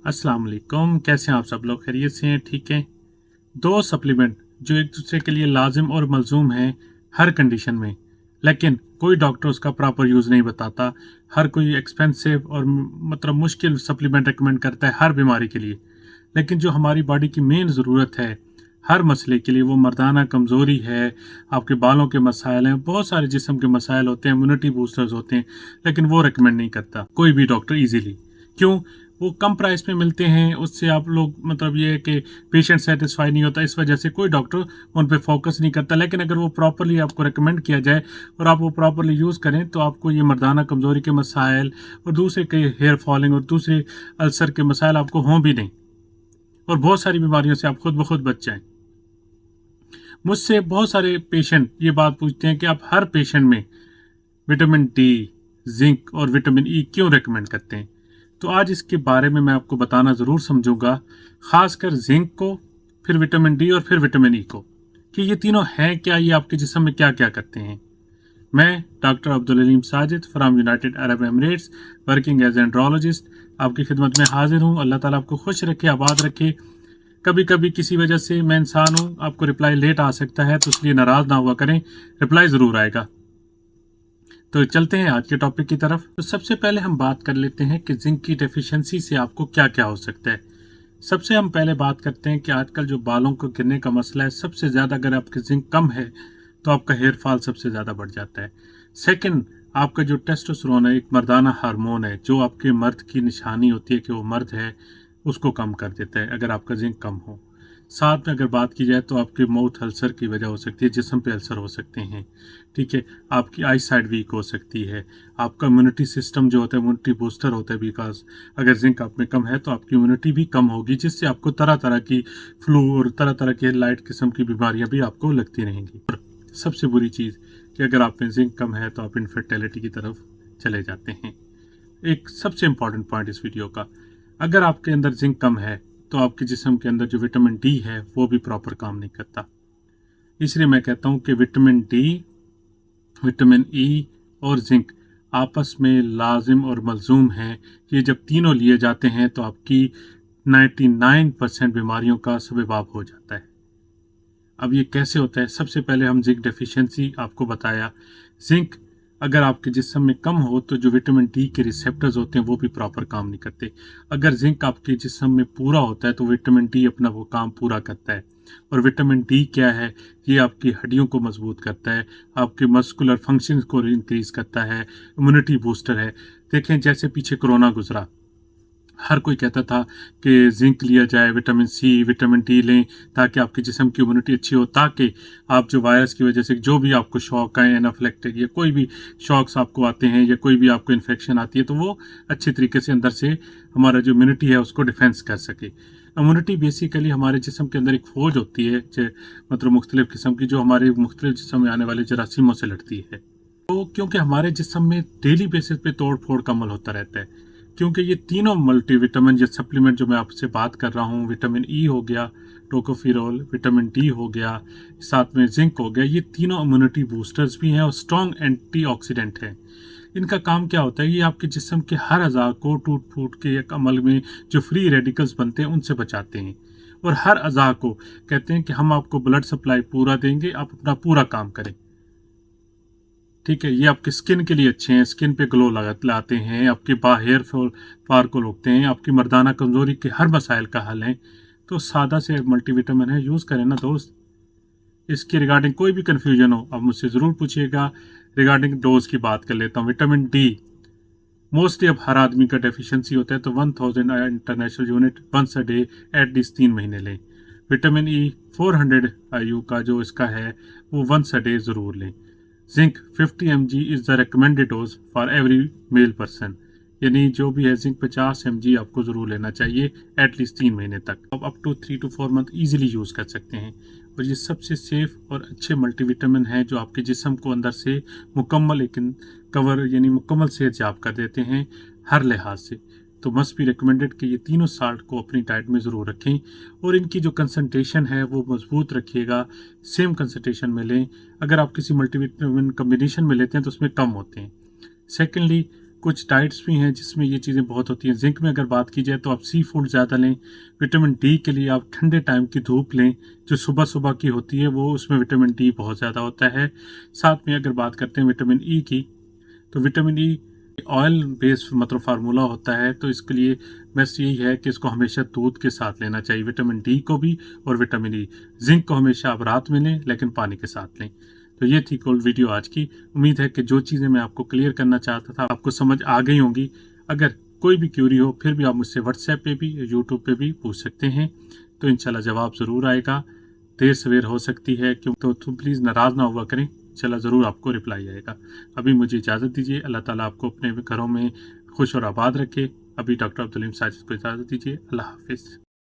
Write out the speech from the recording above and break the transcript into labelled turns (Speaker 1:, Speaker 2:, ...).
Speaker 1: अस्सलाम वालेकुम। कैसे हैं आप सब लोग? खैरियत से हैं? ठीक हैं। दो सप्लीमेंट जो एक दूसरे के लिए लाजिम और मलजूम हैं हर कंडीशन में, लेकिन कोई डॉक्टर उसका प्रॉपर यूज़ नहीं बताता। हर कोई एक्सपेंसिव और मतलब मुश्किल सप्लीमेंट रिकमेंड करता है हर बीमारी के लिए, लेकिन जो हमारी बॉडी की मेन ज़रूरत है हर मसले के लिए, वो मर्दाना कमज़ोरी है, आपके बालों के मसाइल हैं, बहुत सारे जिस्म के मसाइल होते हैं, इम्यूनिटी बूस्टर्स होते हैं, लेकिन वो रिकमेंड नहीं करता कोई भी डॉक्टर ईजीली। क्यों? वो कम प्राइस में मिलते हैं, उससे आप लोग मतलब ये है कि पेशेंट सेटिस्फाई नहीं होता, इस वजह से कोई डॉक्टर उन पे फोकस नहीं करता। लेकिन अगर वो प्रॉपरली आपको रिकमेंड किया जाए और आप वो प्रॉपरली यूज़ करें तो आपको ये मर्दाना कमज़ोरी के मसाइल और दूसरे के हेयर फॉलिंग और दूसरे अल्सर के मसाइल आपको हों भी नहीं, और बहुत सारी बीमारियों से आप खुद ब खुद बच जाएं। मुझसे बहुत सारे पेशेंट ये बात पूछते हैं कि आप हर पेशेंट में विटामिन डी, जिंक और विटामिन ई क्यों रेकमेंड करते हैं। तो आज इसके बारे में मैं आपको बताना ज़रूर समझूंगा, ख़ासकर जिंक को, फिर विटामिन डी और फिर विटामिन ई को, कि ये तीनों हैं क्या, ये आपके जिस्म में क्या क्या करते हैं। मैं doctor Abdul Alim Sajid from United Arab Emirates, working as andrologist, आपकी खिदमत में हाजिर हूँ। अल्लाह ताला आपको खुश रखे, आबाद रखे। कभी कभी किसी वजह से, मैं इंसान हूँ, आपको रिप्लाई लेट आ सकता है, तो इसलिए नाराज़ ना हुआ करें, रिप्लाई ज़रूर आएगा। तो चलते हैं आज के टॉपिक की तरफ। तो सबसे पहले हम बात कर लेते हैं कि जिंक की डेफिशिएंसी से आपको क्या क्या हो सकता है। सबसे हम पहले बात करते हैं कि आजकल जो बालों को गिरने का मसला है, सबसे ज़्यादा अगर आपकी जिंक कम है तो आपका हेयर फॉल सबसे ज़्यादा बढ़ जाता है। सेकंड, आपका जो टेस्टोस्टेरोन है, एक मर्दाना हार्मोन है जो आपके मर्द की निशानी होती है कि वो मर्द है, उसको कम कर देता है अगर आपका जिंक कम हो। साथ में अगर बात की जाए तो आपके माउथ अल्सर की वजह हो सकती है, जिस्म पे अल्सर हो सकते हैं, ठीक है। आपकी आई साइड वीक हो सकती है। आपका इम्यूनिटी सिस्टम जो होता है, इम्यूनिटी बूस्टर होता है, बिकॉज अगर जिंक आप में कम है तो आपकी इम्यूनिटी भी कम होगी, जिससे आपको तरह तरह की फ्लू और तरह तरह के लाइट किस्म की बीमारियां भी आपको लगती रहेंगी। और सबसे बुरी चीज़ कि अगर आप में जिंक कम है तो आप इनफर्टिलिटी की तरफ चले जाते हैं। एक सबसे इम्पॉर्टेंट पॉइंट इस वीडियो का, अगर आपके अंदर जिंक कम है तो आपके जिस्म के अंदर जो विटामिन डी है वो भी प्रॉपर काम नहीं करता। इसलिए मैं कहता हूँ कि विटामिन डी, विटामिन ई और जिंक आपस में लाजिम और मलजूम हैं। ये जब तीनों लिए जाते हैं तो आपकी 99% बीमारियों का सबब हो जाता है। अब ये कैसे होता है? सबसे पहले हम जिंक डेफिशिएंसी आपको बताया। जिंक अगर आपके जिस्म में कम हो तो जो विटामिन डी के रिसेप्टर्स होते हैं वो भी प्रॉपर काम नहीं करते। अगर जिंक आपके जिस्म में पूरा होता है तो विटामिन डी अपना वो काम पूरा करता है। और विटामिन डी क्या है? ये आपकी हड्डियों को मजबूत करता है, आपके मस्कुलर फंक्शन को इंक्रीज करता है, इम्यूनिटी बूस्टर है। देखें, जैसे पीछे कोरोना गुजरा, हर कोई कहता था कि जिंक लिया जाए, विटामिन सी, विटामिन डी लें ताकि आपके जिस्म की इम्यूनिटी अच्छी हो, ताकि आप जो वायरस की वजह से जो भी आपको शॉक आए, एनाफिलेक्टिक या कोई भी शॉक्स आपको आते हैं या कोई भी आपको इन्फेक्शन आती है तो वो अच्छी तरीके से अंदर से हमारा जो इम्यूनिटी है उसको डिफेंस कर सके। इम्यूनिटी बेसिकली हमारे जिस्म के अंदर एक फौज होती है, मतलब मुख्तलिफ किस्म की, जो हमारे मुख्तलिफ जिस्म में आने वाले जरासीमों से लड़ती है। तो क्योंकि हमारे जिस्म में डेली बेसिस पे तोड़ फोड़ का अमल होता रहता है, क्योंकि ये तीनों मल्टीविटामिन या सप्लीमेंट जो मैं आपसे बात कर रहा हूँ, विटामिन ई हो गया, टोकोफिरोल, विटामिन डी हो गया, साथ में जिंक हो गया, ये तीनों इम्यूनिटी बूस्टर्स भी हैं और स्ट्रॉन्ग एंटीऑक्सीडेंट हैं। इनका काम क्या होता है? ये आपके जिस्म के हर अज़ा को टूट फूट के एक अमल में जो फ्री रेडिकल्स बनते हैं उनसे बचाते हैं। और हर अज़ा को कहते हैं कि हम आपको ब्लड सप्लाई पूरा देंगे, आप अपना पूरा काम करें, ठीक है। ये आपकी स्किन के लिए अच्छे हैं, स्किन पे ग्लो लाते हैं, आपके हेयर फॉल को रोकते हैं, आपकी मर्दाना कमजोरी के हर मसाइल का हल है। तो सादा से मल्टीविटामिन है, यूज़ करें ना दोस्त। इसके रिगार्डिंग कोई भी कन्फ्यूजन हो आप मुझसे ज़रूर पूछिएगा। रिगार्डिंग डोज की बात कर लेता हूँ। विटामिन डी मोस्टली अब हर आदमी का डेफिशिएंसी होता है, तो 1000 international unit once a day at least 3 महीने लें। विटामिन ई 400 IU का जो इसका है वो वंस अ डे ज़रूर लें। Zinc 50 mg is the recommended dose for every male person, यानी जो भी है जिंक 50 mg आपको ज़रूर लेना चाहिए एटलीस्ट 3 महीने तक। आप up to 3 to 4 month easily use कर सकते हैं। और ये सबसे सेफ और अच्छे मल्टीविटामिन हैं जो आपके जिस्म को अंदर से मुकम्मल एक कवर यानी मुकम्मल सेहत याब कर देते हैं हर लिहाज से। तो मस्ट बी रिकमेंडेड कि ये तीनों साल्ट को अपनी डाइट में ज़रूर रखें और इनकी जो कंसंट्रेशन है वो मजबूत रखिएगा, सेम कंसंट्रेशन में लें। अगर आप किसी मल्टीविटामिन कम्बिनेशन में लेते हैं तो उसमें कम होते हैं। सेकेंडली, कुछ डाइट्स भी हैं जिसमें ये चीज़ें बहुत होती हैं। जिंक में अगर बात की जाए तो आप सी फूड ज़्यादा लें। विटामिन डी के लिए आप ठंडे टाइम की धूप लें, जो सुबह सुबह की होती है, वो उसमें विटामिन डी बहुत ज़्यादा होता है। साथ में अगर बात करते हैं विटामिन ई की, तो विटामिन ई ऑयल बेस्ड मतलब फार्मूला होता है, तो इसके लिए बेस्ट यही है कि इसको हमेशा दूध के साथ लेना चाहिए, विटामिन डी को भी और विटामिन ई। जिंक को हमेशा आप रात में लें, लेकिन पानी के साथ लें। तो ये थी कुल वीडियो आज की। उम्मीद है कि जो चीज़ें मैं आपको क्लियर करना चाहता था आपको समझ आ गई होंगी। अगर कोई भी क्यूरी हो फिर भी आप मुझसे व्हाट्सएप पे भी, यूट्यूब पे भी पूछ सकते हैं, तो इंशाल्लाह जवाब ज़रूर आएगा। देर सवेर हो सकती है क्यों, तो तुम प्लीज़ नाराज़ ना हुआ करें, इंशाल्लाह ज़रूर आपको रिप्लाई आएगा। अभी मुझे इजाज़त दीजिए। अल्लाह ताला आपको अपने घरों में खुश और आबाद रखे। अभी डॉक्टर अब्दुल हलीम साजिद को इजाज़त दीजिए। अल्लाह हाफिज़।